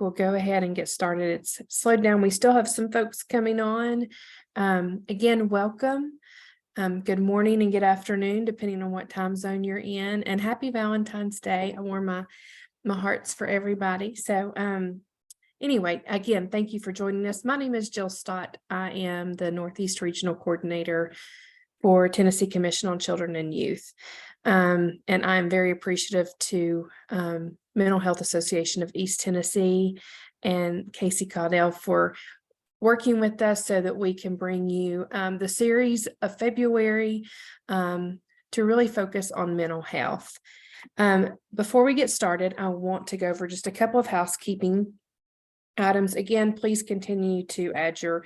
we'll go ahead and get started. It's slowed down. We still have some folks coming on. Again, welcome. Good morning and good afternoon, depending on what time zone you're in. And happy Valentine's Day. I warm my hearts for everybody. So anyway, again, thank you for joining us. My name is Jill Stott. I am the Northeast Regional Coordinator for Tennessee Commission on Children and Youth. And I'm very appreciative to Mental Health Association of East Tennessee and Casey Caudell for working with us so that we can bring you the series of February to really focus on mental health. Before we get started, I want to go over just a couple of housekeeping items. Again, please continue to add your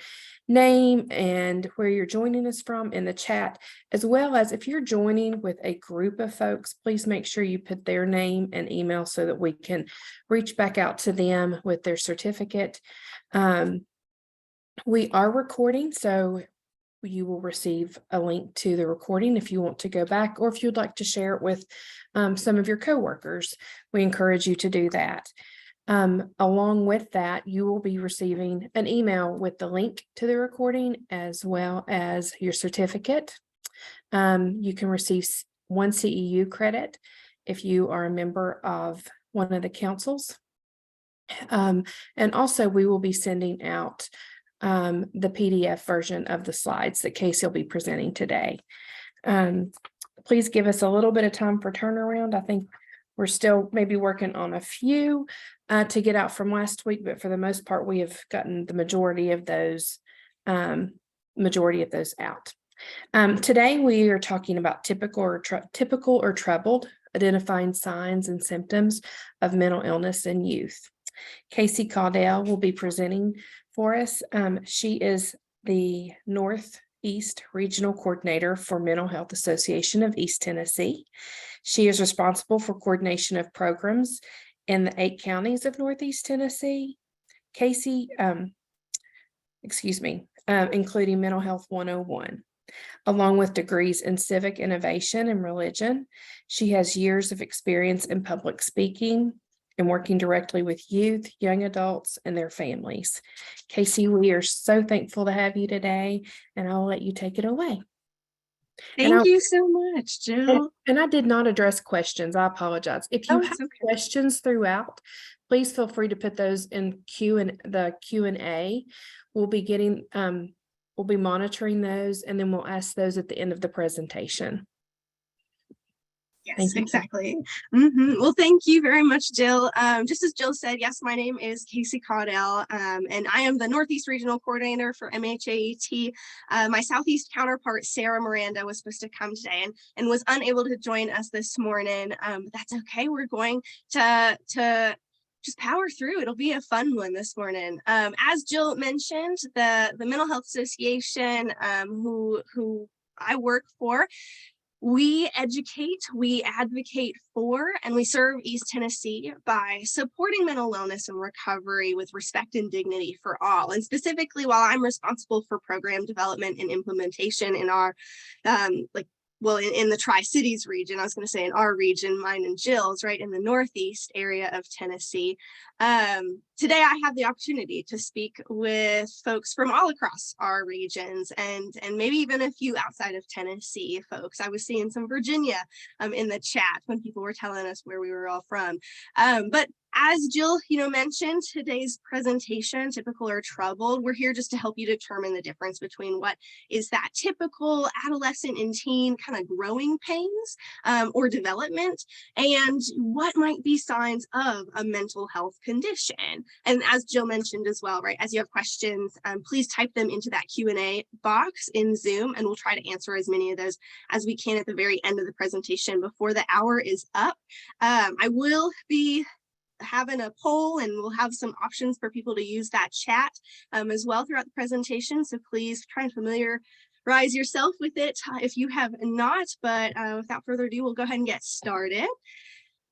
name and where you're joining us from in the chat, as well as if you're joining with a group of folks, please make sure you put their name and email so that we can reach back out to them with their certificate. We are recording, so you will receive a link to the recording if you want to go back, or if you'd like to share it with some of your coworkers. We encourage you to do that. Along with that, you will be receiving an email with the link to the recording as well as your certificate. You can receive 1 CEU credit if you are a member of one of the councils. And also we will be sending out the PDF version of the slides that Casey will be presenting today. Please give us a little bit of time for turnaround. I think we're still maybe working on a few to get out from last week, but for the most part, we have gotten the majority of those out. Today, we are talking about typical or troubled, identifying signs and symptoms of mental illness in youth. Casey Caudell will be presenting for us. She is the Northeast Regional Coordinator for Mental Health Association of East Tennessee. She is responsible for coordination of programs in the 8 counties of Northeast Tennessee. Casey, including Mental Health 101, along with degrees in civic innovation and religion. She has years of experience in public speaking and working directly with youth, young adults, and their families. Casey, we are so thankful to have you today, and I'll let you take it away. Thank you so much, Jill. And I did not address questions. I apologize. If you have questions throughout, please feel free to put those in the Q&A. We'll be monitoring those, and then we'll ask those at the end of the presentation. Yes, exactly. Well, thank you very much, Jill. Just as Jill said, yes, my name is Casey Caudell, and I am the Northeast Regional Coordinator for MHAET. My Southeast counterpart, Sarah Miranda, was supposed to come today and was unable to join us this morning. But that's okay. We're going to just power through. It'll be a fun one this morning. As Jill mentioned, the Mental Health Association, who I work for, we educate, we advocate for, and we serve East Tennessee by supporting mental wellness and recovery with respect and dignity for all. And specifically, while I'm responsible for program development and implementation in our, in the Tri-Cities region, I was going to say in our region, mine and Jill's, right in the Northeast area of Tennessee. Today, I have the opportunity to speak with folks from all across our regions and maybe even a few outside of Tennessee folks. I was seeing some Virginia in the chat when people were telling us where we were all from. But as Jill, mentioned, today's presentation, typical or troubled, we're here just to help you determine the difference between what is that typical adolescent and teen kind of growing pains or development, and what might be signs of a mental health condition. And as Jill mentioned as well, right, as you have questions, please type them into that Q&A box in Zoom, and we'll try to answer as many of those as we can at the very end of the presentation before the hour is up. I will be having a poll, and we'll have some options for people to use that chat as well throughout the presentation. So please try and familiarize yourself with it if you have not. But without further ado, we'll go ahead and get started.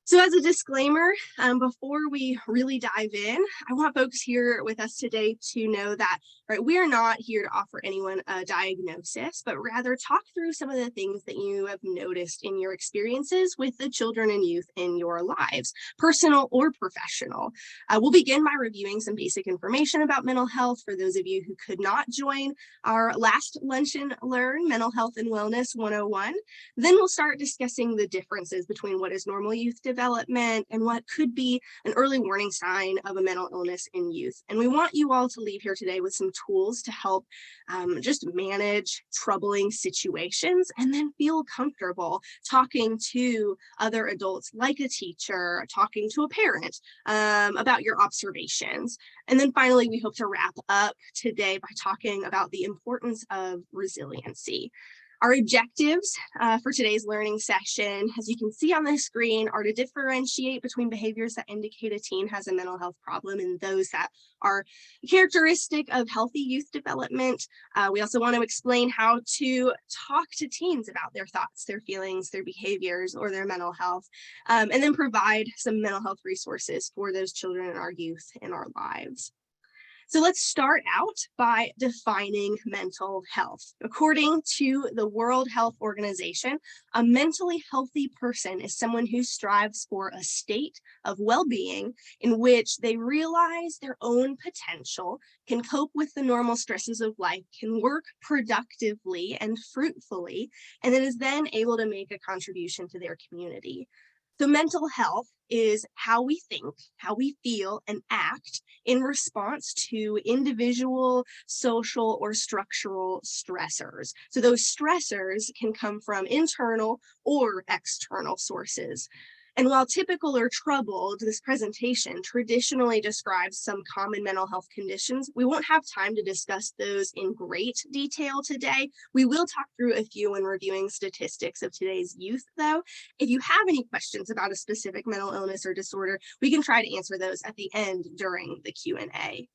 So as a disclaimer, before we really dive in, I want folks here with us today to know that, right, we are not here to offer anyone a diagnosis, but rather talk through some of the things that you have noticed in your experiences with the children and youth in your lives, personal or professional. We'll begin by reviewing some basic information about mental health for those of you who could not join our last Lunch and Learn Mental Health and Wellness 101. Then we'll start discussing the differences between what is normal youth development and what could be an early warning sign of a mental illness in youth. And we want you all to leave here today with some tools to help just manage troubling situations and then feel comfortable talking to other adults like a teacher, talking to a parent about your observations. And then finally, we hope to wrap up today by talking about the importance of resiliency. Our objectives for today's learning session, as you can see on the screen, are to differentiate between behaviors that indicate a teen has a mental health problem and those that are characteristic of healthy youth development. We also want to explain how to talk to teens about their thoughts, their feelings, their behaviors, or their mental health, and then provide some mental health resources for those children and our youth in our lives. So let's start out by defining mental health. According to the World Health Organization, a mentally healthy person is someone who strives for a state of well-being in which they realize their own potential, can cope with the normal stresses of life, can work productively and fruitfully, and is then able to make a contribution to their community. So mental health is how we think, how we feel, and act in response to individual, social, or structural stressors. So those stressors can come from internal or external sources. And while typical or troubled, this presentation traditionally describes some common mental health conditions. We won't have time to discuss those in great detail today. We will talk through a few when reviewing statistics of today's youth, though. If you have any questions about a specific mental illness or disorder, we can try to answer those at the end during the Q&A.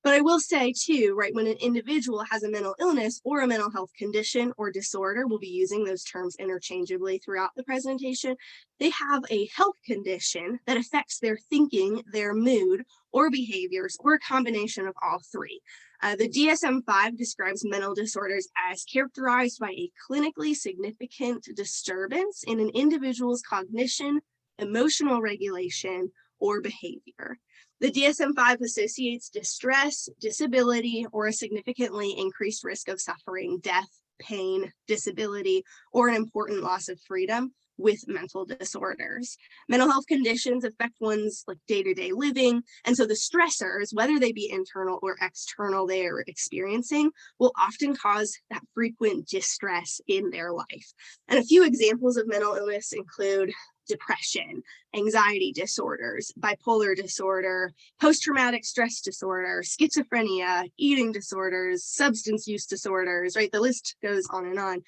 But I will say too, right, when an individual has a mental illness or a mental health condition or disorder, we'll be using those terms interchangeably throughout the presentation, they have a health condition that affects their thinking, their mood, or behaviors, or a combination of all three. The DSM-5 describes mental disorders as characterized by a clinically significant disturbance in an individual's cognition, emotional regulation, or behavior. The DSM-5 associates distress, disability, or a significantly increased risk of suffering, death, pain, disability, or an important loss of freedom with mental disorders. Mental health conditions affect one's day-to-day living, and so the stressors, whether they be internal or external they are experiencing, will often cause that frequent distress in their life. And a few examples of mental illness include depression, anxiety disorders, bipolar disorder, post-traumatic stress disorder, schizophrenia, eating disorders, substance use disorders, right? The list goes on and on.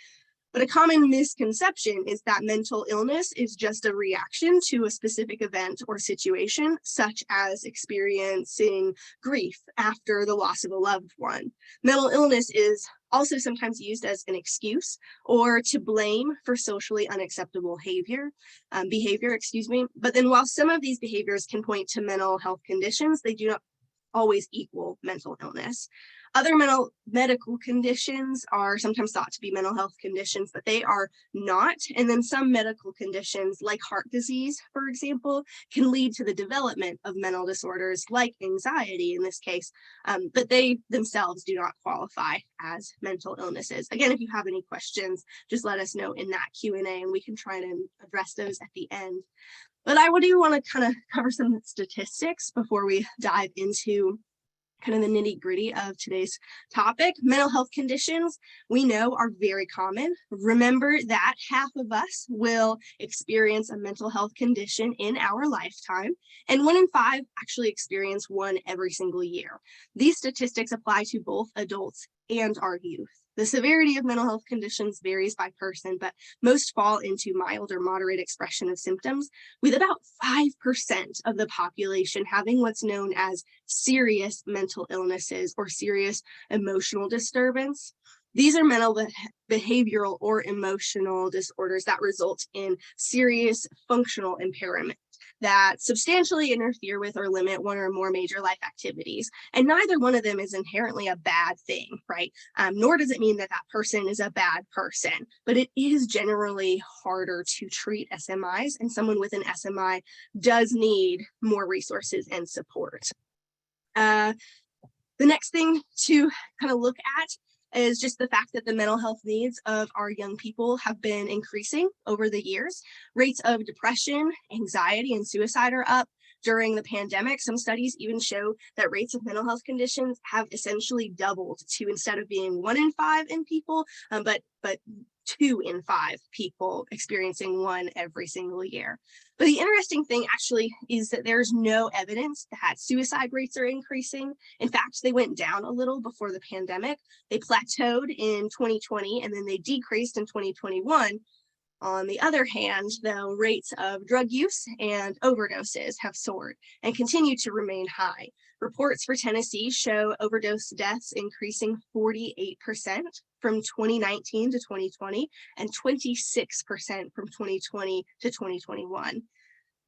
But a common misconception is that mental illness is just a reaction to a specific event or situation, such as experiencing grief after the loss of a loved one. Mental illness is also sometimes used as an excuse or to blame for socially unacceptable behavior. But then while some of these behaviors can point to mental health conditions, they do not always equal mental illness. Other medical conditions are sometimes thought to be mental health conditions, but they are not. And then some medical conditions like heart disease, for example, can lead to the development of mental disorders like anxiety in this case, but they themselves do not qualify as mental illnesses. Again, if you have any questions, just let us know in that Q&A and we can try to address those at the end. But I do want to kind of cover some statistics before we dive into kind of the nitty-gritty of today's topic. Mental health conditions, we know, are very common. Remember that half of us will experience a mental health condition in our lifetime, and 1 in 5 actually experience one every single year. These statistics apply to both adults and our youth. The severity of mental health conditions varies by person, but most fall into mild or moderate expression of symptoms, with about 5% of the population having what's known as serious mental illnesses or serious emotional disturbance. These are behavioral or emotional disorders that result in serious functional impairment that substantially interfere with or limit one or more major life activities. And neither one of them is inherently a bad thing, right? Nor does it mean that that person is a bad person, but it is generally harder to treat SMIs, and someone with an SMI does need more resources and support. The next thing to kind of look at is just the fact that the mental health needs of our young people have been increasing over the years. Rates of depression, anxiety, and suicide are up during the pandemic. Some studies even show that rates of mental health conditions have essentially doubled to, instead of being 1 in 5 in people, but 2 in 5 people experiencing one every single year. But the interesting thing actually is that there's no evidence that suicide rates are increasing. In fact, they went down a little before the pandemic. They plateaued in 2020 and then they decreased in 2021. On the other hand, though, rates of drug use and overdoses have soared and continue to remain high. Reports for Tennessee show overdose deaths increasing 48% from 2019 to 2020 and 26% from 2020 to 2021.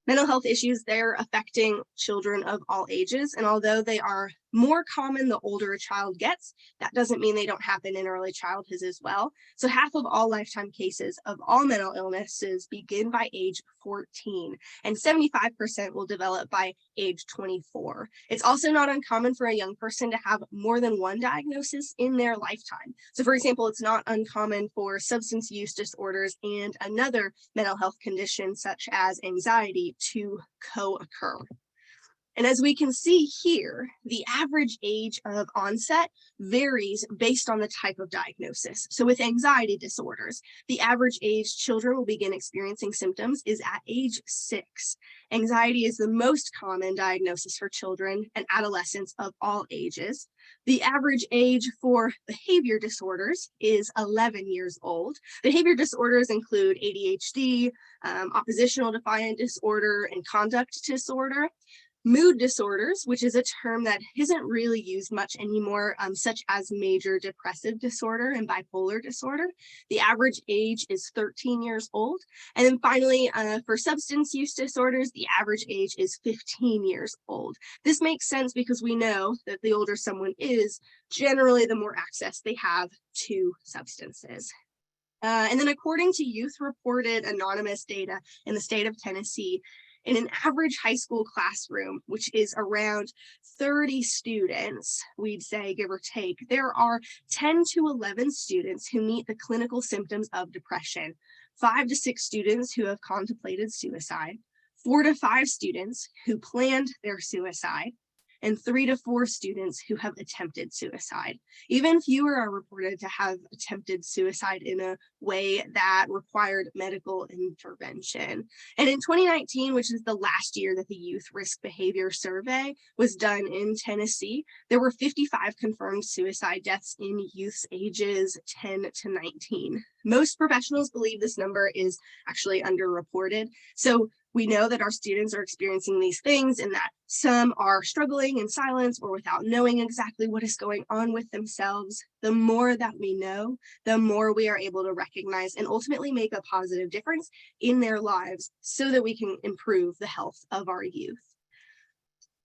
Mental health issues, they're affecting children of all ages. And although they are more common the older a child gets, that doesn't mean they don't happen in early childhood as well. So half of all lifetime cases of all mental illnesses begin by age 14, and 75% will develop by age 24. It's also not uncommon for a young person to have more than one diagnosis in their lifetime. So for example, it's not uncommon for substance use disorders and another mental health condition such as anxiety to co-occur. And as we can see here, the average age of onset varies based on the type of diagnosis. So with anxiety disorders, the average age children will begin experiencing symptoms is at age 6. Anxiety is the most common diagnosis for children and adolescents of all ages. The average age for behavior disorders is 11 years old. Behavior disorders include ADHD, oppositional defiant disorder, and conduct disorder. Mood disorders, which is a term that isn't really used much anymore, such as major depressive disorder and bipolar disorder. The average age is 13 years old. And then finally, for substance use disorders, the average age is 15 years old. This makes sense because we know that the older someone is, generally the more access they have to substances. And then according to youth-reported anonymous data in the state of Tennessee, in an average high school classroom, which is around 30 students, we'd say, give or take, there are 10 to 11 students who meet the clinical symptoms of depression, 5 to 6 students who have contemplated suicide, 4 to 5 students who planned their suicide, and 3 to 4 students who have attempted suicide. Even fewer are reported to have attempted suicide in a way that required medical intervention. And in 2019, which is the last year that the Youth Risk Behavior Survey was done in Tennessee, there were 55 confirmed suicide deaths in youths ages 10 to 19. Most professionals believe this number is actually underreported. So we know that our students are experiencing these things and that some are struggling in silence or without knowing exactly what is going on with themselves. The more that we know, the more we are able to recognize and ultimately make a positive difference in their lives so that we can improve the health of our youth.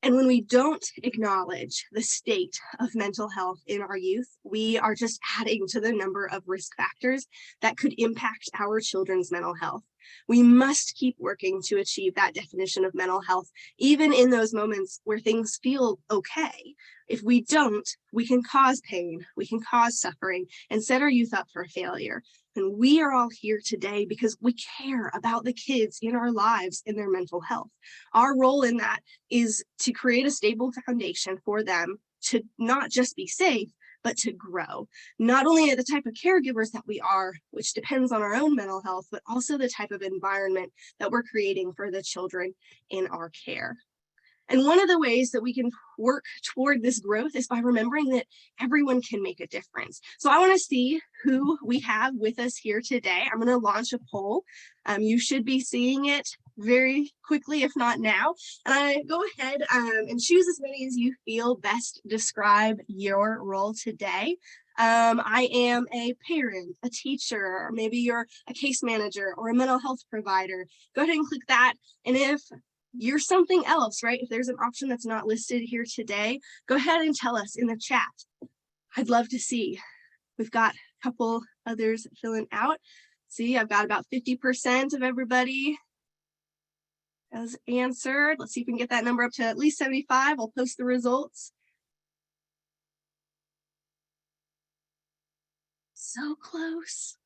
And when we don't acknowledge the state of mental health in our youth, we are just adding to the number of risk factors that could impact our children's mental health. We must keep working to achieve that definition of mental health, even in those moments where things feel okay. If we don't, we can cause pain, we can cause suffering, and set our youth up for failure. And we are all here today because we care about the kids in our lives and their mental health. Our role in that is to create a stable foundation for them to not just be safe, but to grow, not only the type of caregivers that we are, which depends on our own mental health, but also the type of environment that we're creating for the children in our care. And one of the ways that we can work toward this growth is by remembering that everyone can make a difference. So I want to see who we have with us here today. I'm going to launch a poll. You should be seeing it very quickly, if not now. And I go ahead and choose as many as you feel best describe your role today. I am a parent, a teacher, or maybe you're a case manager or a mental health provider. Go ahead and click that. And if you're something else, right? If there's an option that's not listed here today, go ahead and tell us in the chat. I'd love to see. We've got a couple others filling out. See, I've got about 50% of everybody has answered. Let's see if we can get that number up to at least 75. I'll post the results. So close.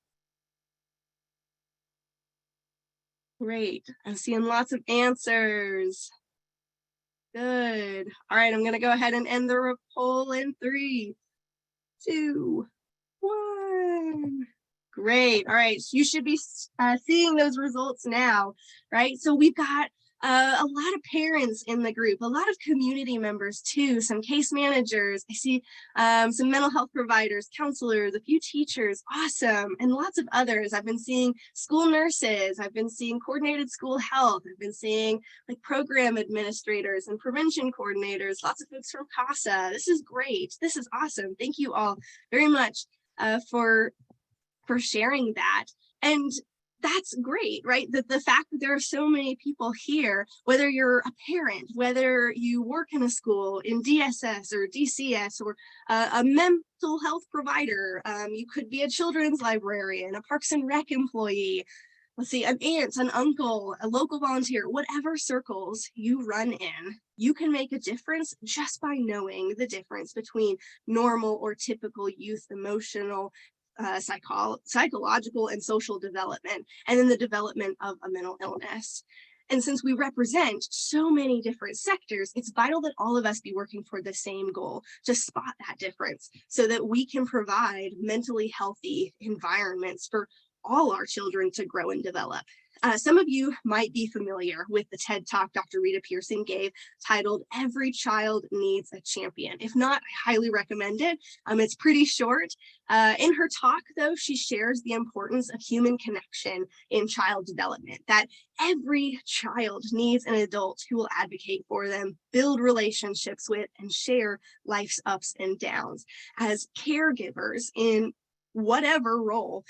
Great. I'm seeing lots of answers. Good. All right, I'm going to go ahead and end the poll in 3, 2, 1. Great. All right. So you should be seeing those results now, right? So we've got a lot of parents in the group, a lot of community members too, some case managers. I see some mental health providers, counselors, a few teachers. Awesome. And lots of others. I've been seeing school nurses. I've been seeing coordinated school health. I've been seeing like program administrators and prevention coordinators, lots of folks from CASA. This is great. This is awesome. Thank you all very much for sharing that. And that's great, right? The fact that there are so many people here, whether you're a parent, whether you work in a school in DSS or DCS or a mental health provider, you could be a children's librarian, a Parks and Rec employee, let's see, an aunt, an uncle, a local volunteer, whatever circles you run in, you can make a difference just by knowing the difference between normal or typical youth emotional, psychological and social development, and then the development of a mental illness. And since we represent so many different sectors, it's vital that all of us be working for the same goal, to spot that difference so that we can provide mentally healthy environments for all our children to grow and develop. Some of you might be familiar with the TED Talk Dr. Rita Pierson gave titled "Every Child Needs a Champion." If not, I highly recommend it. It's pretty short. In her talk, though, she shares the importance of human connection in child development, that every child needs an adult who will advocate for them, build relationships with, and share life's ups and downs. As caregivers in whatever role,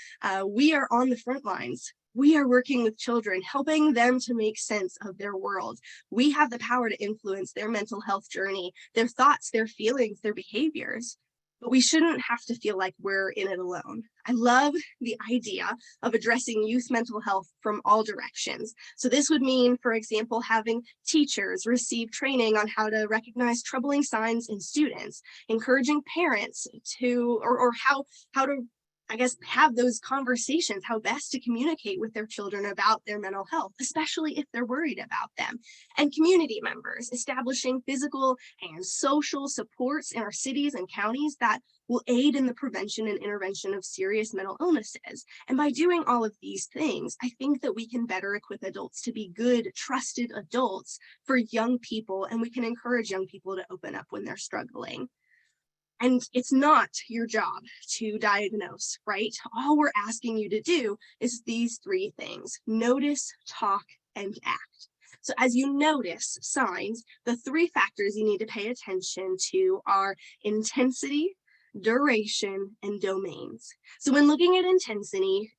we are on the front lines. We are working with children, helping them to make sense of their world. We have the power to influence their mental health journey, their thoughts, their feelings, their behaviors. But we shouldn't have to feel like we're in it alone. I love the idea of addressing youth mental health from all directions. So this would mean, for example, having teachers receive training on how to recognize troubling signs in students, encouraging parents to, or how to, I guess, have those conversations, how best to communicate with their children about their mental health, especially if they're worried about them. And community members, establishing physical and social supports in our cities and counties that will aid in the prevention and intervention of serious mental illnesses. And by doing all of these things, I think that we can better equip adults to be good, trusted adults for young people, and we can encourage young people to open up when they're struggling. And it's not your job to diagnose, right? All we're asking you to do is these 3 things: notice, talk, and act. So as you notice signs, the 3 factors you need to pay attention to are intensity, duration, and domains. So when looking at intensity,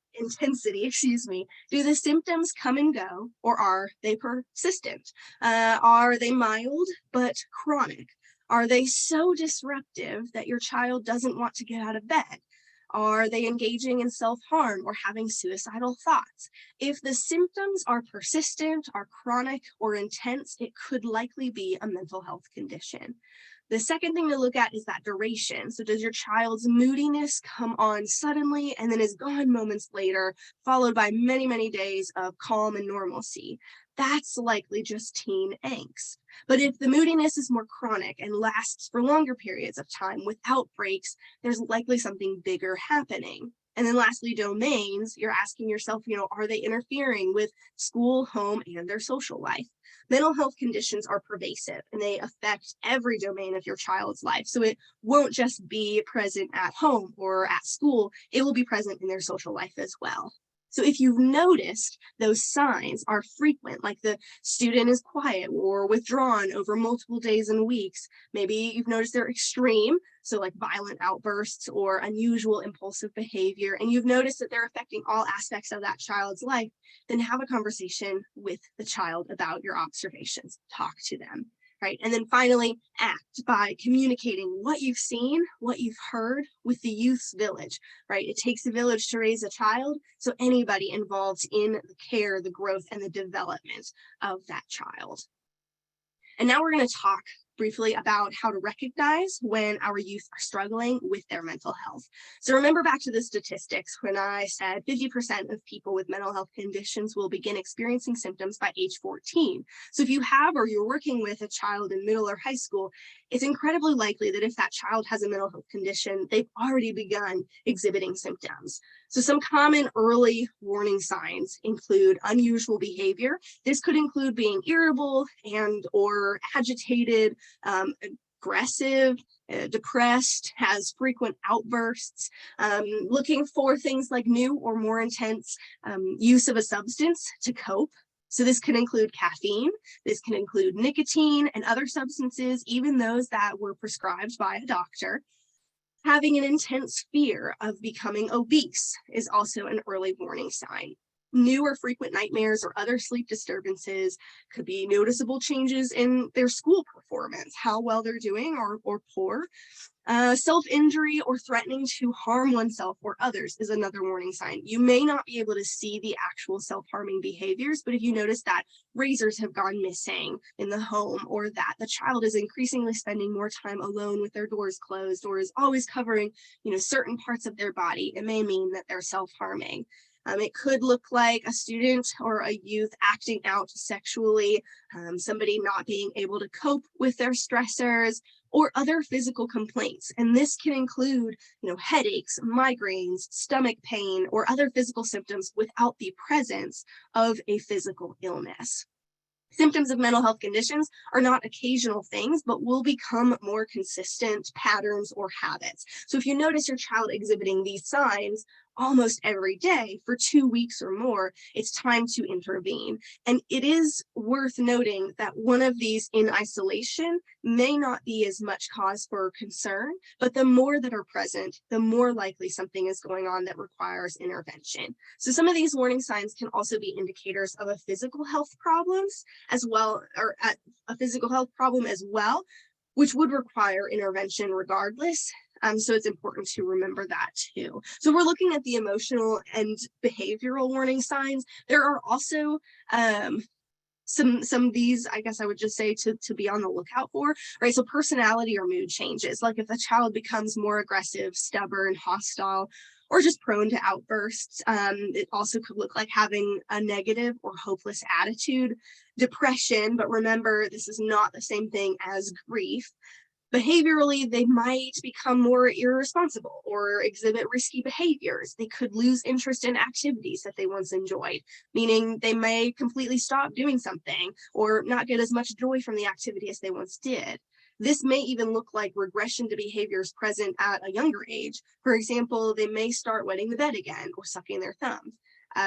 do the symptoms come and go, or are they persistent? Are they mild but chronic? Are they so disruptive that your child doesn't want to get out of bed? Are they engaging in self-harm or having suicidal thoughts? If the symptoms are persistent, are chronic, or intense, it could likely be a mental health condition. The second thing to look at is that duration. So does your child's moodiness come on suddenly and then is gone moments later, followed by many, many days of calm and normalcy? That's likely just teen angst. But if the moodiness is more chronic and lasts for longer periods of time without breaks, there's likely something bigger happening. And then lastly, domains, you're asking yourself, are they interfering with school, home, and their social life? Mental health conditions are pervasive and they affect every domain of your child's life. So it won't just be present at home or at school, it will be present in their social life as well. So if you've noticed those signs are frequent, like the student is quiet or withdrawn over multiple days and weeks, maybe you've noticed they're extreme, so like violent outbursts or unusual impulsive behavior, and you've noticed that they're affecting all aspects of that child's life, then have a conversation with the child about your observations. Talk to them. Right. And then finally, act by communicating what you've seen, what you've heard with the youth's village. Right. It takes a village to raise a child. So anybody involved in the care, the growth, and the development of that child. And now we're going to talk briefly about how to recognize when our youth are struggling with their mental health. So remember back to the statistics when I said 50% of people with mental health conditions will begin experiencing symptoms by age 14. So if you have or you're working with a child in middle or high school, it's incredibly likely that if that child has a mental health condition, they've already begun exhibiting symptoms. So some common early warning signs include unusual behavior. This could include being irritable and or agitated, aggressive, depressed, has frequent outbursts, looking for things like new or more intense use of a substance to cope. So this can include caffeine, this can include nicotine and other substances, even those that were prescribed by a doctor. Having an intense fear of becoming obese is also an early warning sign. New or frequent nightmares or other sleep disturbances could be noticeable changes in their school performance, how well they're doing or poor. Self-injury or threatening to harm oneself or others is another warning sign. You may not be able to see the actual self-harming behaviors, but if you notice that razors have gone missing in the home, or that the child is increasingly spending more time alone with their doors closed, or is always covering, certain parts of their body, it may mean that they're self-harming. It could look like a student or a youth acting out sexually, somebody not being able to cope with their stressors, or other physical complaints. And this can include, headaches, migraines, stomach pain, or other physical symptoms without the presence of a physical illness. Symptoms of mental health conditions are not occasional things, but will become more consistent patterns or habits. So if you notice your child exhibiting these signs almost every day for 2 weeks or more, it's time to intervene. And it is worth noting that one of these in isolation may not be as much cause for concern, but the more that are present, the more likely something is going on that requires intervention. So some of these warning signs can also be indicators of a physical health problems as well, or a physical health problem as well, which would require intervention regardless. So it's important to remember that too. So we're looking at the emotional and behavioral warning signs. There are also some of these, I guess I would just say to be on the lookout for, right? So personality or mood changes, like if the child becomes more aggressive, stubborn, hostile, or just prone to outbursts. It also could look like having a negative or hopeless attitude, depression, but remember, this is not the same thing as grief. Behaviorally, they might become more irresponsible or exhibit risky behaviors. They could lose interest in activities that they once enjoyed, meaning they may completely stop doing something or not get as much joy from the activity as they once did. This may even look like regression to behaviors present at a younger age. For example, they may start wetting the bed again or sucking their thumb.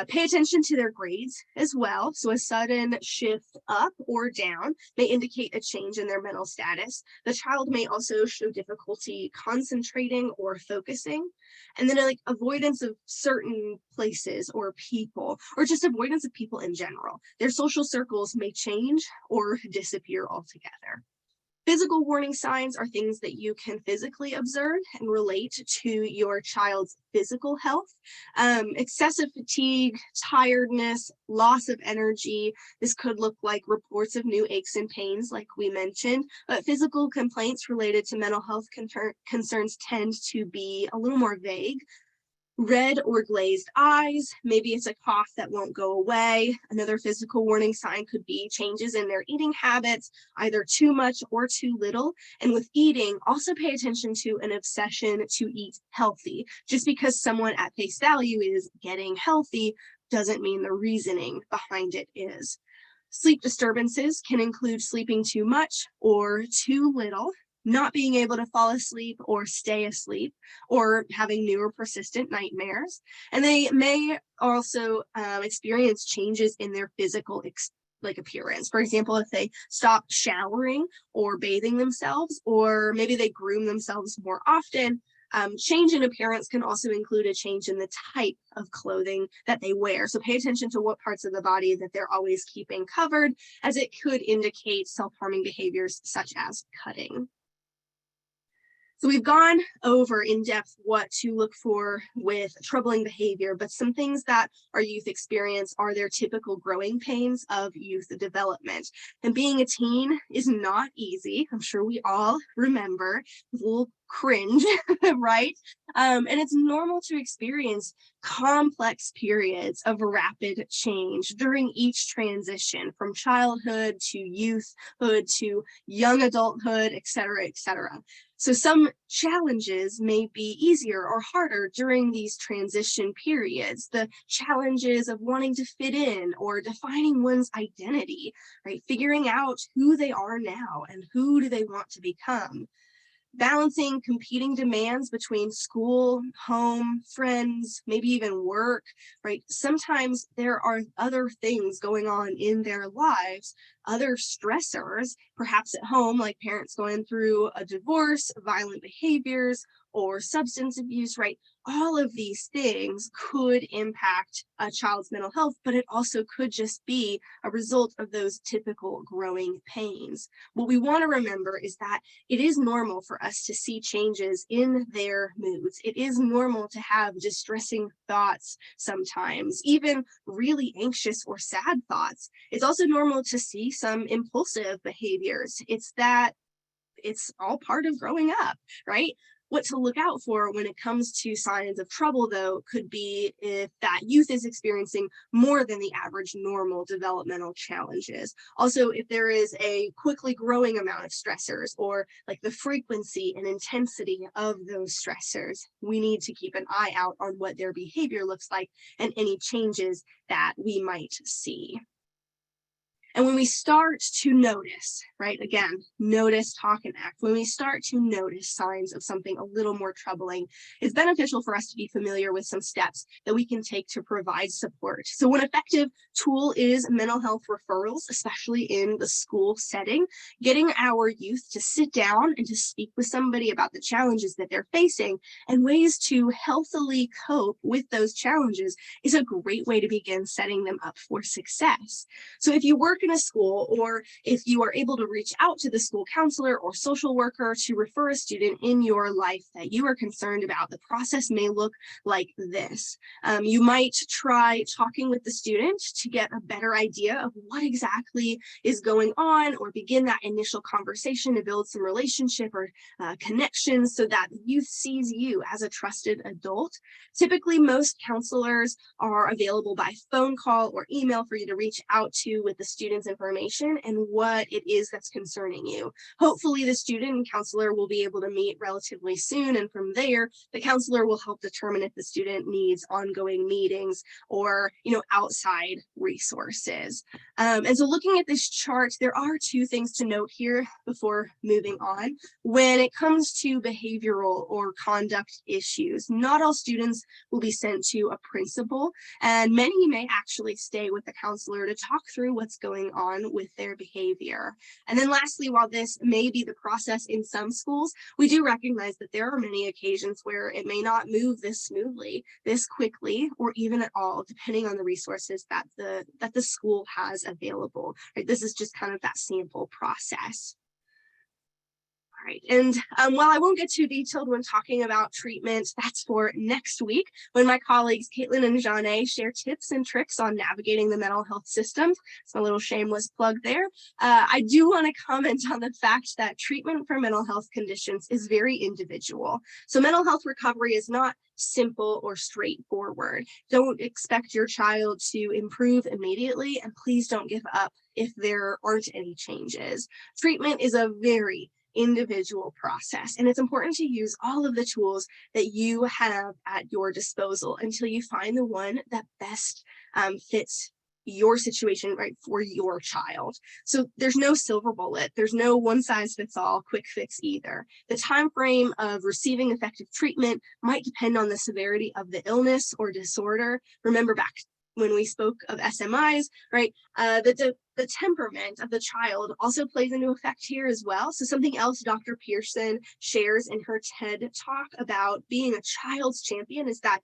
Pay attention to their grades as well. So a sudden shift up or down may indicate a change in their mental status. The child may also show difficulty concentrating or focusing. And then avoidance of certain places or people, or just avoidance of people in general. Their social circles may change or disappear altogether. Physical warning signs are things that you can physically observe and relate to your child's physical health. Excessive fatigue, tiredness, loss of energy. This could look like reports of new aches and pains, like we mentioned. But physical complaints related to mental health concerns tend to be a little more vague. Red or glazed eyes, maybe it's a cough that won't go away. Another physical warning sign could be changes in their eating habits, either too much or too little. And with eating, also pay attention to an obsession to eat healthy. Just because someone at face value is getting healthy doesn't mean the reasoning behind it is. Sleep disturbances can include sleeping too much or too little, not being able to fall asleep or stay asleep, or having new or persistent nightmares. And they may also experience changes in their physical appearance. For example, if they stop showering or bathing themselves, or maybe they groom themselves more often. Change in appearance can also include a change in the type of clothing that they wear. So pay attention to what parts of the body that they're always keeping covered, as it could indicate self-harming behaviors such as cutting. So we've gone over in depth what to look for with troubling behavior, but some things that our youth experience are their typical growing pains of youth development. And being a teen is not easy. I'm sure we all remember, with a little cringe, right? And it's normal to experience complex periods of rapid change during each transition from childhood to youthhood to young adulthood, et cetera, et cetera. So some challenges may be easier or harder during these transition periods. The challenges of wanting to fit in or defining one's identity, right? Figuring out who they are now and who do they want to become. Balancing competing demands between school, home, friends, maybe even work, right? Sometimes there are other things going on in their lives, other stressors, perhaps at home, like parents going through a divorce, violent behaviors, or substance abuse, right? All of these things could impact a child's mental health, but it also could just be a result of those typical growing pains. What we want to remember is that it is normal for us to see changes in their moods. It is normal to have distressing thoughts sometimes, even really anxious or sad thoughts. It's also normal to see some impulsive behaviors. It's all part of growing up, right? What to look out for when it comes to signs of trouble, though, could be if that youth is experiencing more than the average normal developmental challenges. Also, if there is a quickly growing amount of stressors, or like the frequency and intensity of those stressors, we need to keep an eye out on what their behavior looks like and any changes that we might see. And when we start to notice, right, again, notice, talk, and act, when we start to notice signs of something a little more troubling, it's beneficial for us to be familiar with some steps that we can take to provide support. So one effective tool is mental health referrals, especially in the school setting. Getting our youth to sit down and to speak with somebody about the challenges that they're facing and ways to healthily cope with those challenges is a great way to begin setting them up for success. So if you work in a school, or if you are able to reach out to the school counselor or social worker to refer a student in your life that you are concerned about, the process may look like this. You might try talking with the student to get a better idea of what exactly is going on, or begin that initial conversation to build some relationship or connections so that the youth sees you as a trusted adult. Typically, most counselors are available by phone call or email for you to reach out to with the student's information and what it is that's concerning you. Hopefully, the student and counselor will be able to meet relatively soon, and from there, the counselor will help determine if the student needs ongoing meetings or, outside resources. And so looking at this chart, there are two things to note here before moving on. When it comes to behavioral or conduct issues, not all students will be sent to a principal, and many may actually stay with the counselor to talk through what's going on with their behavior. And then lastly, while this may be the process in some schools, we do recognize that there are many occasions where it may not move this smoothly, this quickly, or even at all, depending on the resources that the school has available. Right? This is just kind of that sample process. All right, and while I won't get too detailed when talking about treatment, that's for next week when my colleagues Caitlin and Janae share tips and tricks on navigating the mental health system. It's a little shameless plug there. I do want to comment on the fact that treatment for mental health conditions is very individual. So mental health recovery is not simple or straightforward. Don't expect your child to improve immediately, and please don't give up if there aren't any changes. Treatment is a very individual process, and it's important to use all of the tools that you have at your disposal until you find the one that best fits your situation, right, for your child. So there's no silver bullet, there's no one size fits all quick fix either. The time frame of receiving effective treatment might depend on the severity of the illness or disorder. Remember back when we spoke of SMIs, right? The temperament of the child also plays into effect here as well. So something else Dr. Pearson shares in her TED talk about being a child's champion is that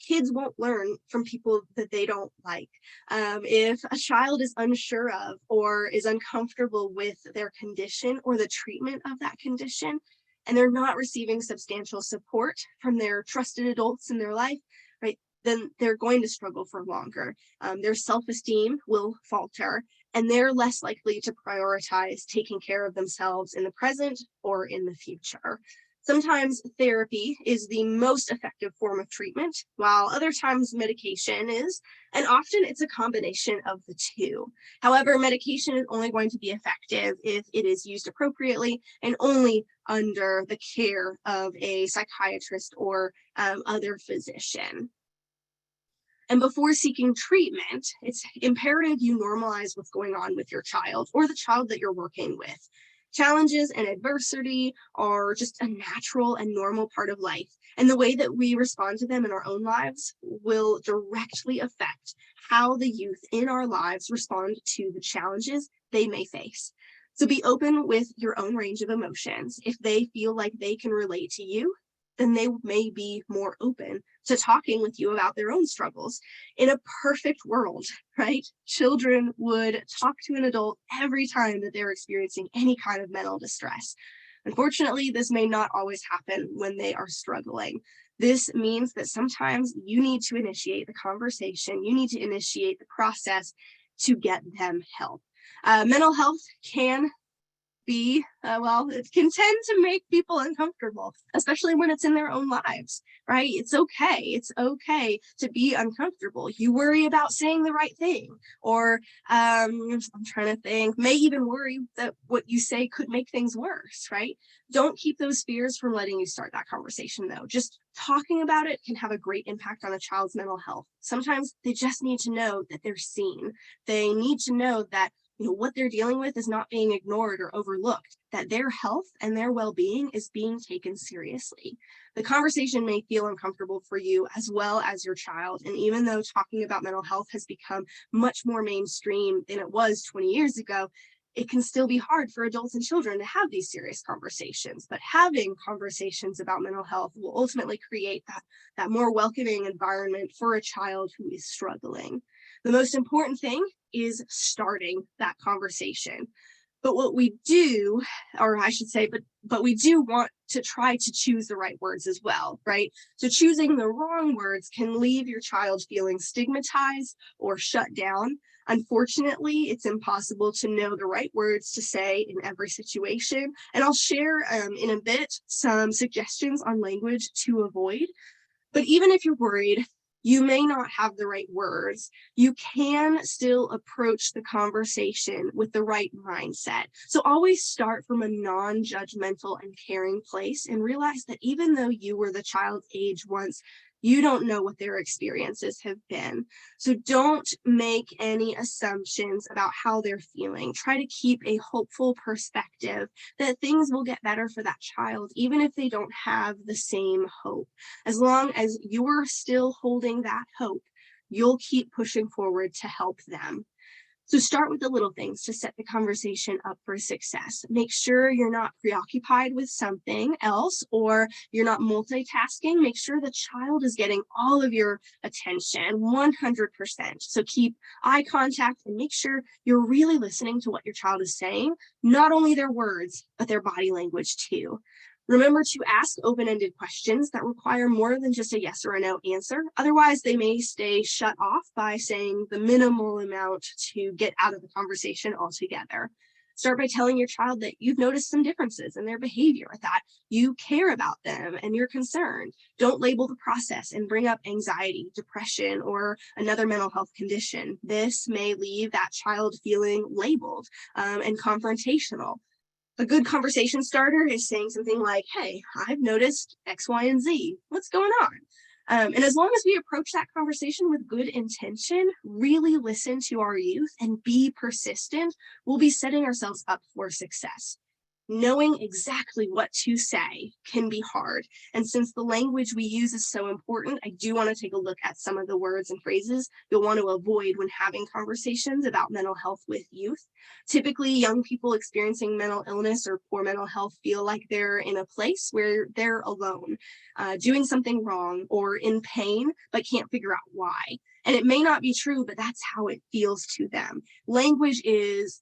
kids won't learn from people that they don't like. If a child is unsure of or is uncomfortable with their condition or the treatment of that condition, and they're not receiving substantial support from their trusted adults in their life, right, then they're going to struggle for longer. Their self-esteem will falter, and they're less likely to prioritize taking care of themselves in the present or in the future. Sometimes therapy is the most effective form of treatment, while other times medication is, and often it's a combination of the two. However, medication is only going to be effective if it is used appropriately and only under the care of a psychiatrist or other physician. And before seeking treatment, it's imperative you normalize what's going on with your child or the child that you're working with. Challenges and adversity are just a natural and normal part of life, and the way that we respond to them in our own lives will directly affect how the youth in our lives respond to the challenges they may face. So be open with your own range of emotions. If they feel like they can relate to you, then they may be more open to talking with you about their own struggles. In a perfect world, right, children would talk to an adult every time that they're experiencing any kind of mental distress. Unfortunately, this may not always happen when they are struggling. This means that sometimes you need to initiate the conversation, you need to initiate the process to get them help. Mental health can be, it can tend to make people uncomfortable, especially when it's in their own lives, right? It's okay. It's okay to be uncomfortable. You worry about saying the right thing, or I'm trying to think, may even worry that what you say could make things worse, right? Don't keep those fears from letting you start that conversation, though. Just talking about it can have a great impact on a child's mental health. Sometimes they just need to know that they're seen. They need to know that what they're dealing with is not being ignored or overlooked, that their health and their well-being is being taken seriously. The conversation may feel uncomfortable for you as well as your child. And even though talking about mental health has become much more mainstream than it was 20 years ago, it can still be hard for adults and children to have these serious conversations. But having conversations about mental health will ultimately create that more welcoming environment for a child who is struggling. The most important thing is starting that conversation. But what we do, or I should say, but we do want to try to choose the right words as well, right? So choosing the wrong words can leave your child feeling stigmatized or shut down. Unfortunately, it's impossible to know the right words to say in every situation. And I'll share in a bit some suggestions on language to avoid. But even if you're worried, you may not have the right words, you can still approach the conversation with the right mindset. So always start from a non-judgmental and caring place, and realize that even though you were the child's age once, you don't know what their experiences have been. So don't make any assumptions about how they're feeling. Try to keep a hopeful perspective that things will get better for that child, even if they don't have the same hope. As long as you're still holding that hope, you'll keep pushing forward to help them. So start with the little things to set the conversation up for success. Make sure you're not preoccupied with something else or you're not multitasking. Make sure the child is getting all of your attention 100%. So keep eye contact and make sure you're really listening to what your child is saying, not only their words, but their body language too. Remember to ask open-ended questions that require more than just a yes or a no answer. Otherwise, they may stay shut off by saying the minimal amount to get out of the conversation altogether. Start by telling your child that you've noticed some differences in their behavior, that you care about them and you're concerned. Don't label the process and bring up anxiety, depression, or another mental health condition. This may leave that child feeling labeled and confrontational. A good conversation starter is saying something like, hey, I've noticed X, Y, and Z. What's going on? And as long as we approach that conversation with good intention, really listen to our youth and be persistent, we'll be setting ourselves up for success. Knowing exactly what to say can be hard. And since the language we use is so important, I do want to take a look at some of the words and phrases you'll want to avoid when having conversations about mental health with youth. Typically, young people experiencing mental illness or poor mental health feel like they're in a place where they're alone, doing something wrong or in pain, but can't figure out why. And it may not be true, but that's how it feels to them. Language is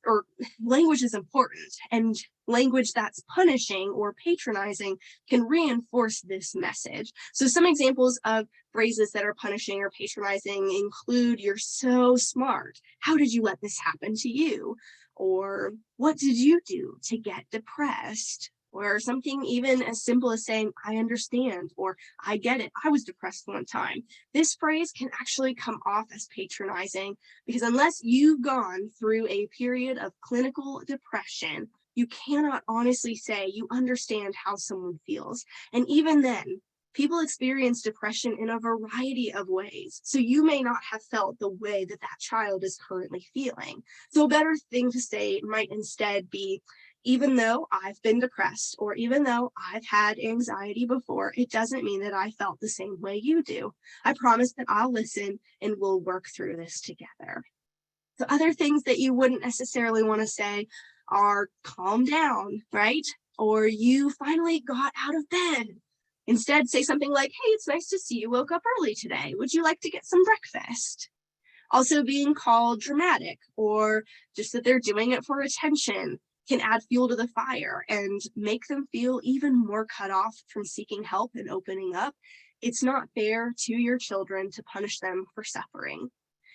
important, and language that's punishing or patronizing can reinforce this message. So some examples of phrases that are punishing or patronizing include, you're so smart. How did you let this happen to you? Or what did you do to get depressed? Or something even as simple as saying, I understand, or I get it, I was depressed one time. This phrase can actually come off as patronizing because unless you've gone through a period of clinical depression, you cannot honestly say you understand how someone feels. And even then, people experience depression in a variety of ways. So you may not have felt the way that that child is currently feeling. So a better thing to say might instead be, even though I've been depressed or even though I've had anxiety before, it doesn't mean that I felt the same way you do. I promise that I'll listen and we'll work through this together. So other things that you wouldn't necessarily want to say are calm down, right? Or you finally got out of bed. Instead, say something like, hey, it's nice to see you woke up early today. Would you like to get some breakfast? Also being called dramatic or just that they're doing it for attention can add fuel to the fire and make them feel even more cut off from seeking help and opening up. It's not fair to your children to punish them for suffering.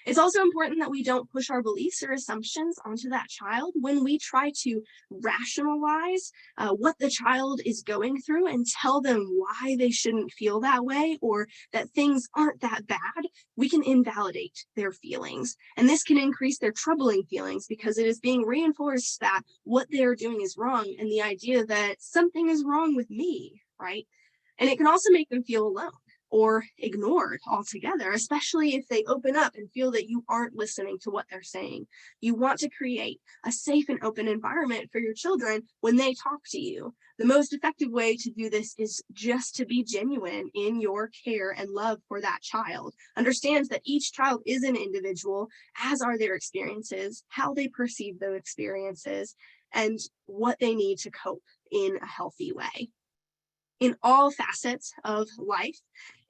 It's also important that we don't push our beliefs or assumptions onto that child when we try to rationalize what the child is going through and tell them why they shouldn't feel that way or that things aren't that bad. We can invalidate their feelings, and this can increase their troubling feelings because it is being reinforced that what they're doing is wrong and the idea that something is wrong with me, right? And it can also make them feel alone or ignored altogether, especially if they open up and feel that you aren't listening to what they're saying. You want to create a safe and open environment for your children when they talk to you. The most effective way to do this is just to be genuine in your care and love for that child. Understand that each child is an individual, as are their experiences, how they perceive those experiences, and what they need to cope in a healthy way. In all facets of life,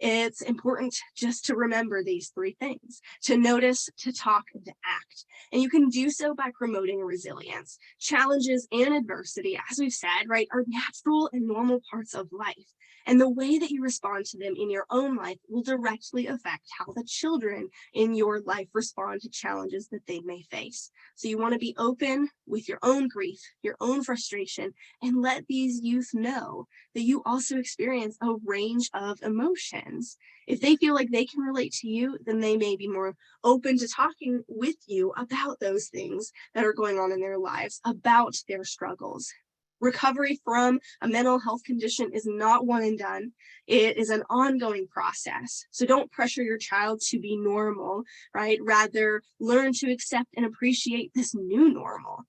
it's important just to remember these three things: to notice, to talk, and to act. And you can do so by promoting resilience. Challenges and adversity, as we've said, right, are natural and normal parts of life. And the way that you respond to them in your own life will directly affect how the children in your life respond to challenges that they may face. So you want to be open with your own grief, your own frustration, and let these youth know that you also experience a range of emotions. If they feel like they can relate to you, then they may be more open to talking with you about those things that are going on in their lives, about their struggles. Recovery from a mental health condition is not one and done. It is an ongoing process. So don't pressure your child to be normal, right? Rather, learn to accept and appreciate this new normal.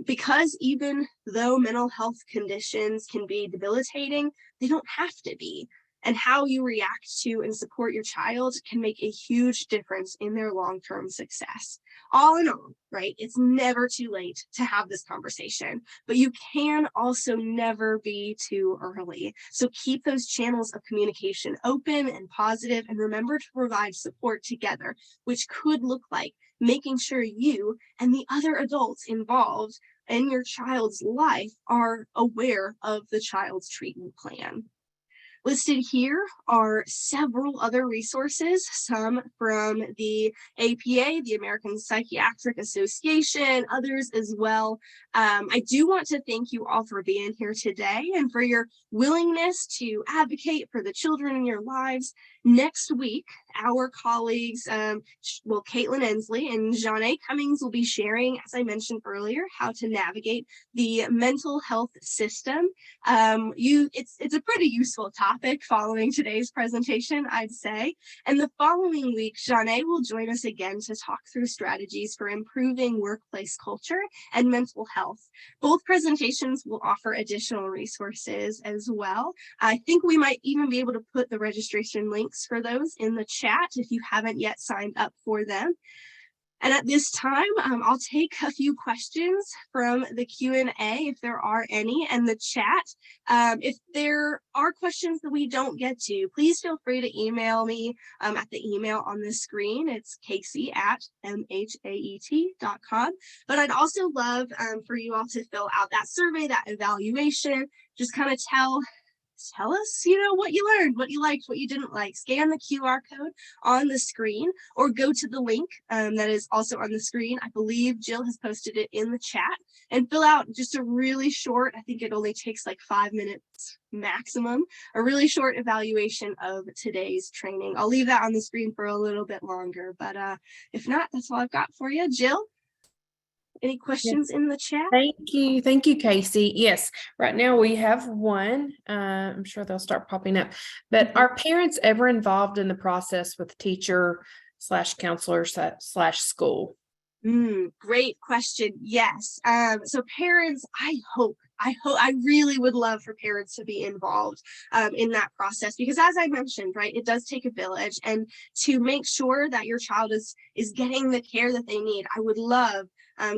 Because even though mental health conditions can be debilitating, they don't have to be. and how you react to and support your child can make a huge difference in their long-term success. All in all, right, it's never too late to have this conversation, but you can also never be too early. So keep those channels of communication open and positive, and remember to provide support together, which could look like making sure you and the other adults involved in your child's life are aware of the child's treatment plan. Listed here are several other resources, some from the APA, the American Psychiatric Association, others as well. I do want to thank you all for being here today and for your willingness to advocate for the children in your lives. Next week, our colleagues, Caitlin Ensley and Jeanne Cummings will be sharing, as I mentioned earlier, how to navigate the mental health system. It's a pretty useful topic following today's presentation, I'd say. And the following week, Jeanne will join us again to talk through strategies for improving workplace culture and mental health. Both presentations will offer additional resources as well. I think we might even be able to put the registration links for those in the chat if you haven't yet signed up for them. And at this time, I'll take a few questions from the Q&A if there are any, and the chat. If there are questions that we don't get to, please feel free to email me at the email on the screen. It's casey@mhaet.com. But I'd also love for you all to fill out that survey, that evaluation, just kind of tell us, what you learned, what you liked, what you didn't like. Scan the QR code on the screen or go to the link that is also on the screen. I believe Jill has posted it in the chat, and fill out just a really short, I think it only takes like 5 minutes maximum, a really short evaluation of today's training. I'll leave that on the screen for a little bit longer, but if not, that's all I've got for you. Jill? Any questions in the chat? Thank you, Casey. Yes, right now we have one. I'm sure they'll start popping up. But are parents ever involved in the process with teacher/counselor / school? Great question. Yes. So parents, I really would love for parents to be involved in that process, because as I mentioned, right, it does take a village, and to make sure that your child is getting the care that they need. I would love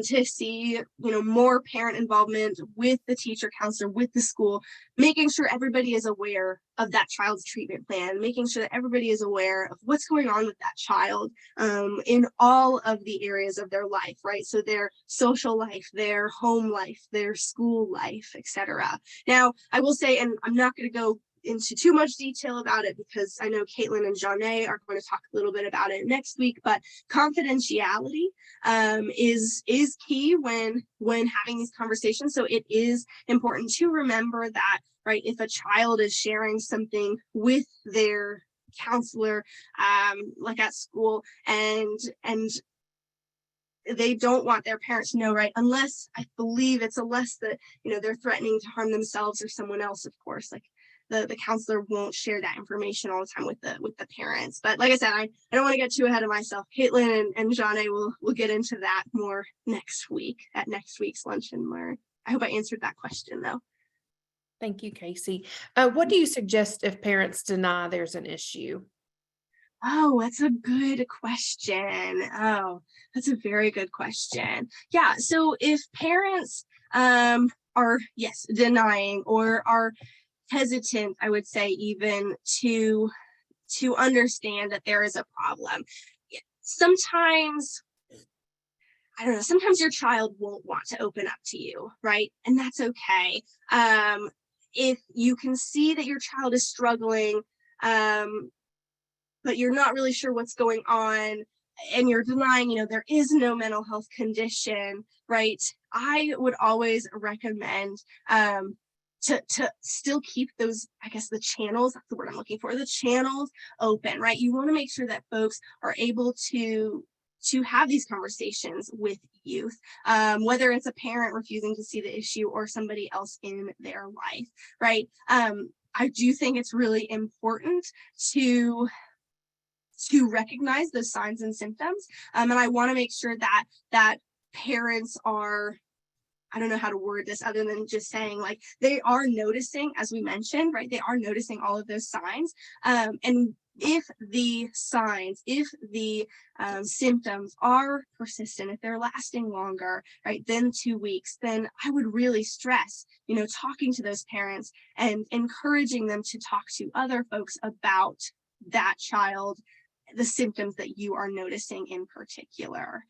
to see, more parent involvement with the teacher, counselor, with the school, making sure everybody is aware of that child's treatment plan, making sure that everybody is aware of what's going on with that child in all of the areas of their life, right? So their social life, their home life, their school life, etc. Now, I will say, and I'm not going to go into too much detail about it because I know Caitlin and Jeanne are going to talk a little bit about it next week, but confidentiality is key when having these conversations. So it is important to remember that, right, if a child is sharing something with their counselor, like at school, and they don't want their parents to know, right, unless I believe it's unless that they're threatening to harm themselves or someone else, of course, like the counselor won't share that information all the time with the parents. But like I said, I don't want to get too ahead of myself. Caitlin and Jeanne will get into that more next week at next week's Lunch and Learn. I hope I answered that question though. Thank you, Casey. What do you suggest if parents deny there's an issue? Oh, that's a good question. Oh, that's a very good question. Yeah, so if parents are, yes, denying or are hesitant, I would say, even to understand that there is a problem. Sometimes, I don't know, sometimes your child won't want to open up to you, right? And that's okay. If you can see that your child is struggling, but you're not really sure what's going on, and you're denying, there is no mental health condition, right? I would always recommend to still keep those, I guess the channels, that's the word I'm looking for, the channels open, right? You want to make sure that folks are able to have these conversations with youth, whether it's a parent refusing to see the issue or somebody else in their life, right? I do think it's really important to recognize those signs and symptoms, and I want to make sure that parents are I don't know how to word this other than just saying like they are noticing, as we mentioned, right? They are noticing all of those signs. And if the signs, if the symptoms are persistent, if they're lasting longer, right, than 2 weeks, then I would really stress, talking to those parents and encouraging them to talk to other folks about that child, the symptoms that you are noticing in particular.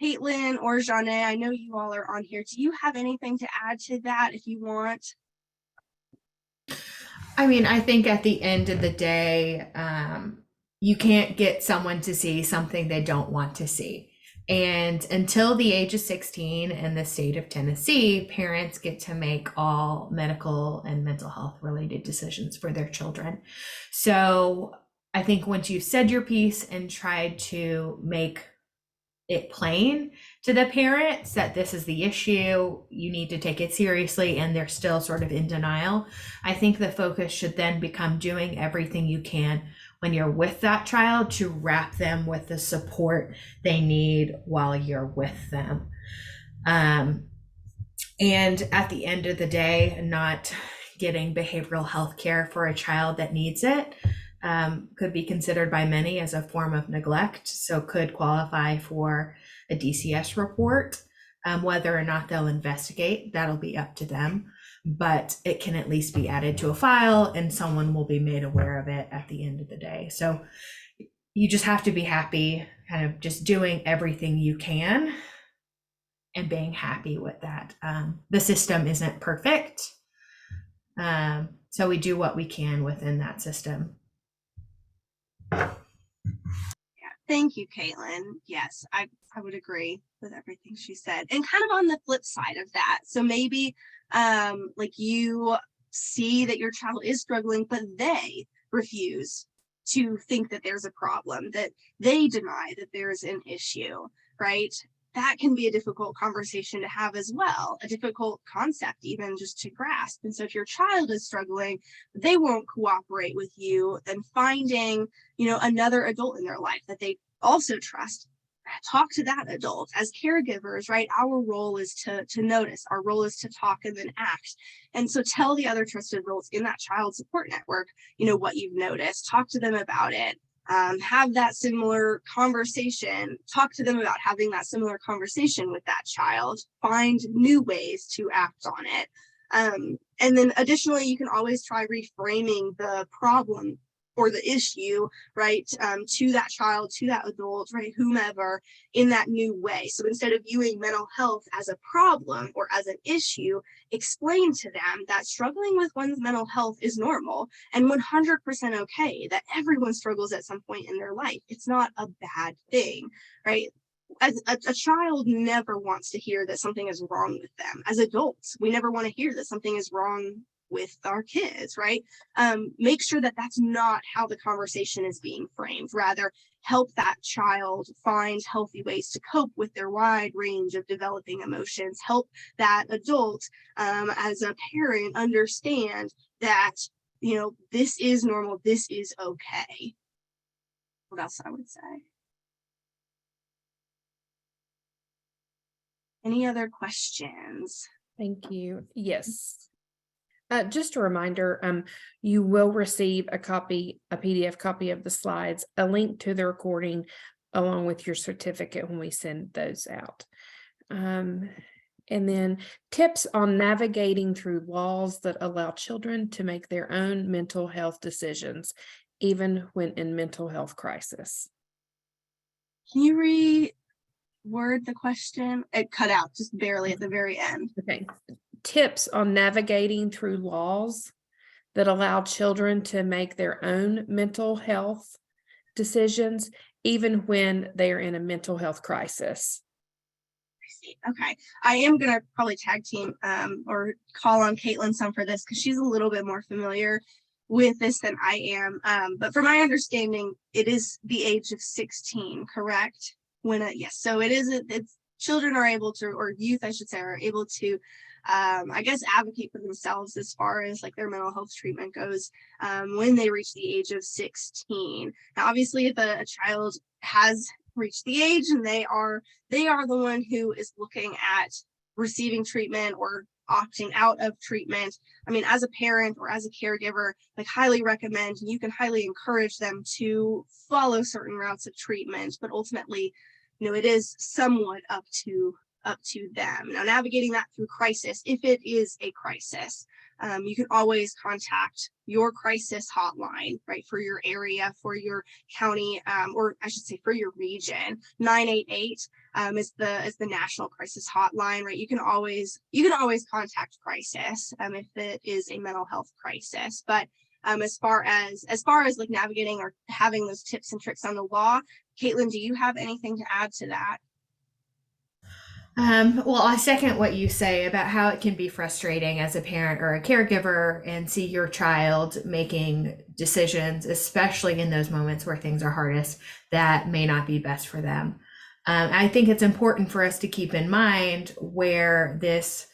Caitlin or Janae, I know you all are on here. Do you have anything to add to that if you want? I mean, I think at the end of the day, you can't get someone to see something they don't want to see. And until the age of 16 in the state of Tennessee, parents get to make all medical and mental health related decisions for their children. So I think once you've said your piece and tried to make it plain to the parents that this is the issue, you need to take it seriously, and they're still sort of in denial, I think the focus should then become doing everything you can when you're with that child to wrap them with the support they need while you're with them. And at the end of the day, not getting behavioral health care for a child that needs it could be considered by many as a form of neglect, so could qualify for a DCS report. Whether or not they'll investigate, that'll be up to them, but it can at least be added to a file and someone will be made aware of it at the end of the day. So you just have to be happy, kind of just doing everything you can and being happy with that. The system isn't perfect, so we do what we can within that system. Thank you, Caitlin. Yes, I would agree with everything she said. And kind of on the flip side of that, so maybe like you see that your child is struggling, but they refuse to think that there's a problem, that they deny that there's an issue, right? That can be a difficult conversation to have as well, a difficult concept even just to grasp. And so if your child is struggling, they won't cooperate with you, then finding, another adult in their life that they also trust, talk to that adult. As caregivers, right, our role is to notice, our role is to talk and then act. And so tell the other trusted adults in that child support network, what you've noticed, talk to them about it. Have that similar conversation, talk to them about having that similar conversation with that child, find new ways to act on it. And then additionally, you can always try reframing the problem or the issue, right, to that child, to that adult, right, whomever, in that new way. So instead of viewing mental health as a problem or as an issue, explain to them that struggling with one's mental health is normal and 100% okay, that everyone struggles at some point in their life. It's not a bad thing, right? As a child never wants to hear that something is wrong with them. As adults, we never want to hear that something is wrong with our kids, right? Make sure that that's not how the conversation is being framed. Rather, help that child find healthy ways to cope with their wide range of developing emotions. Help that adult, as a parent, understand that, this is normal, this is okay. What else I would say? Any other questions? Thank you. Yes. Just a reminder, you will receive a PDF copy of the slides, a link to the recording, along with your certificate when we send those out. And then tips on navigating through laws that allow children to make their own mental health decisions, even when in mental health crisis. Can you reword the question? It cut out just barely at the very end. Okay. Tips on navigating through laws that allow children to make their own mental health decisions, even when they are in a mental health crisis. Okay, I am going to probably tag team or call on Caitlin some for this because she's a little bit more familiar with this than I am. But from my understanding, it is the age of 16, correct? Yes, so it's children are able to, or youth, I should say, are able to I guess advocate for themselves as far as like their mental health treatment goes when they reach the age of 16. Now, obviously, if a child has reached the age and they are the one who is looking at receiving treatment or opting out of treatment. I mean, as a parent or as a caregiver, like highly recommend, you can highly encourage them to follow certain routes of treatment, but ultimately, it is somewhat up to them. Now, navigating that through crisis, if it is a crisis, you can always contact your crisis hotline, right, for your area, for your county, or I should say for your region. 988 is the national crisis hotline, right? You can always contact crisis if it is a mental health crisis. But as far as like navigating or having those tips and tricks on the law, Caitlin, do you have anything to add to that? Well, I second what you say about how it can be frustrating as a parent or a caregiver and see your child making decisions, especially in those moments where things are hardest, that may not be best for them. I think it's important for us to keep in mind why this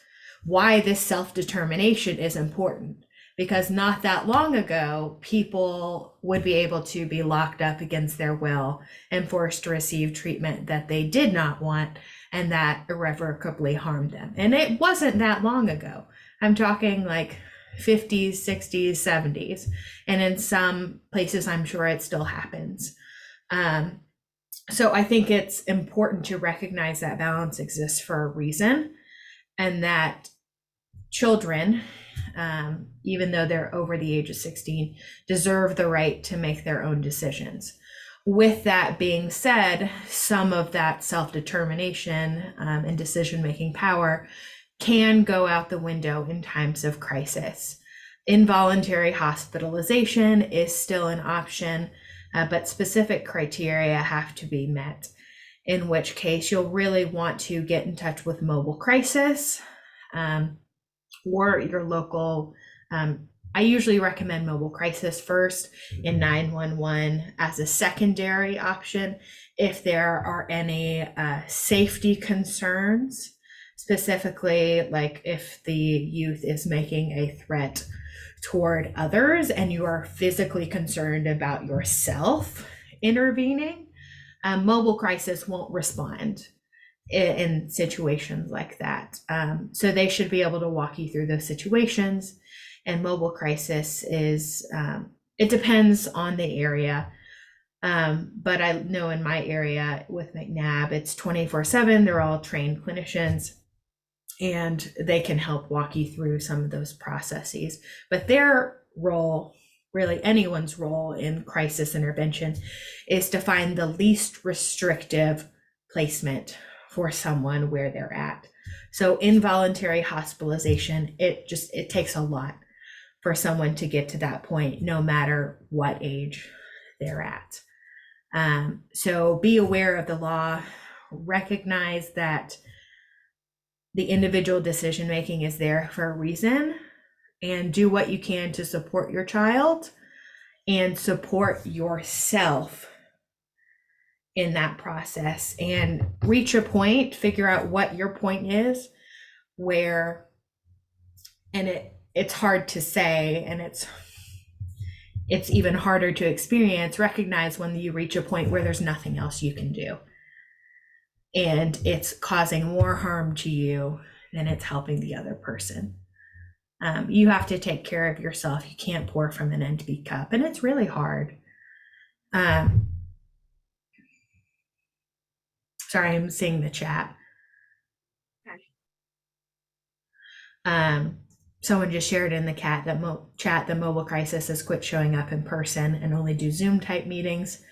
self-determination is important, because not that long ago, people would be able to be locked up against their will and forced to receive treatment that they did not want and that irrevocably harmed them. And it wasn't that long ago. I'm talking like 50s, 60s, 70s. And in some places, I'm sure it still happens. So I think it's important to recognize that balance exists for a reason, and that children, even though they're over the age of 16, deserve the right to make their own decisions. With that being said, some of that self-determination and decision-making power can go out the window in times of crisis. Involuntary hospitalization is still an option, but specific criteria have to be met, in which case you'll really want to get in touch with mobile crisis or your local. I usually recommend mobile crisis first and 911 as a secondary option if there are any safety concerns, specifically like if the youth is making a threat toward others and you are physically concerned about yourself intervening. Mobile crisis won't respond in situations like that. So they should be able to walk you through those situations. And mobile crisis is, it depends on the area. But I know in my area with McNabb, it's 24/7. They're all trained clinicians and they can help walk you through some of those processes. But their role, really anyone's role in crisis intervention, is to find the least restrictive placement for someone where they're at. So involuntary hospitalization, it takes a lot for someone to get to that point, no matter what age they're at. So be aware of the law, recognize that the individual decision-making is there for a reason, and do what you can to support your child and support yourself in that process, and reach a point, figure out what your point is, where, and it's hard to say, and it's even harder to experience, recognize when you reach a point where there's nothing else you can do. And it's causing more harm to you than it's helping the other person. You have to take care of yourself. You can't pour from an empty cup, and it's really hard. Sorry, I'm seeing the chat. Someone just shared in the chat that mobile crisis has quit showing up in person and only do Zoom type meetings.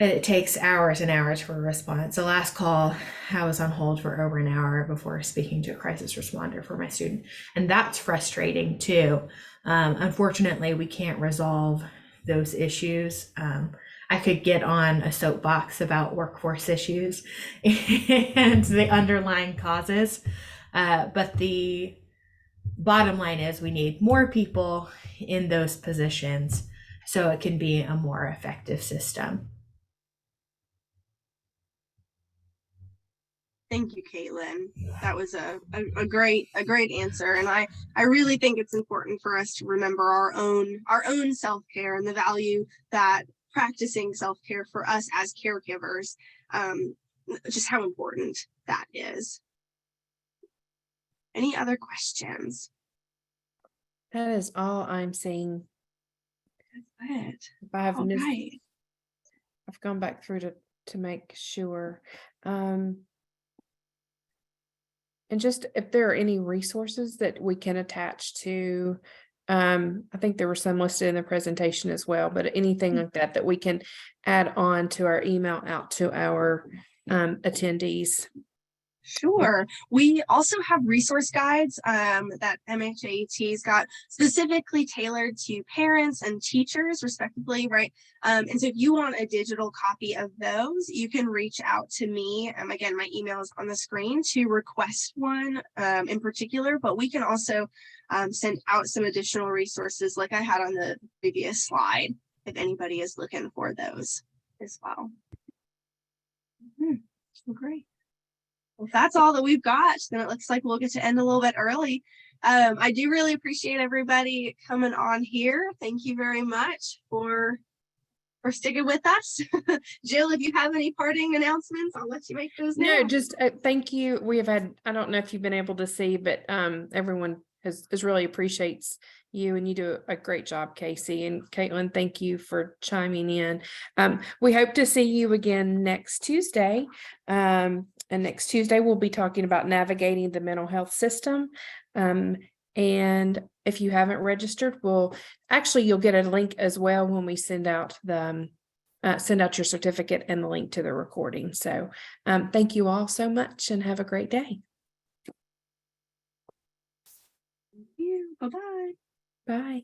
And it takes hours and hours for a response. The last call, I was on hold for over an hour before speaking to a crisis responder for my student. And that's frustrating too. Unfortunately, we can't resolve those issues. I could get on a soapbox about workforce issues and the underlying causes. But the bottom line is we need more people in those positions so it can be a more effective system. Thank you, Caitlin. That was a great answer. And I really think it's important for us to remember our own self-care and the value that practicing self-care for us as caregivers, just how important that is. Any other questions? That is all I'm seeing. Good. If I have All missed, right. I've gone back through to make sure. And just if there are any resources that we can attach to, I think there were some listed in the presentation as well, but anything like that that we can add on to our email out to our attendees. Sure. We also have resource guides that MHAET's got specifically tailored to parents and teachers respectively, right? And so if you want a digital copy of those, you can reach out to me. Again, my email is on the screen to request one in particular, but we can also send out some additional resources like I had on the previous slide if anybody is looking for those as well. Great. Well, if that's all that we've got, then it looks like we'll get to end a little bit early. I do really appreciate everybody coming on here. Thank you very much for sticking with us. Jill, if you have any parting announcements, I'll let you make those now. No, just thank you. We have had, I don't know if you've been able to see, but everyone has really appreciates you, and you do a great job, Casey. And Caitlin, thank you for chiming in. We hope to see you again next Tuesday. And next Tuesday, we'll be talking about navigating the mental health system. And if you haven't registered, you'll get a link as well when we send out your certificate and the link to the recording. So thank you all so much and have a great day. Thank you. Bye-bye. Bye.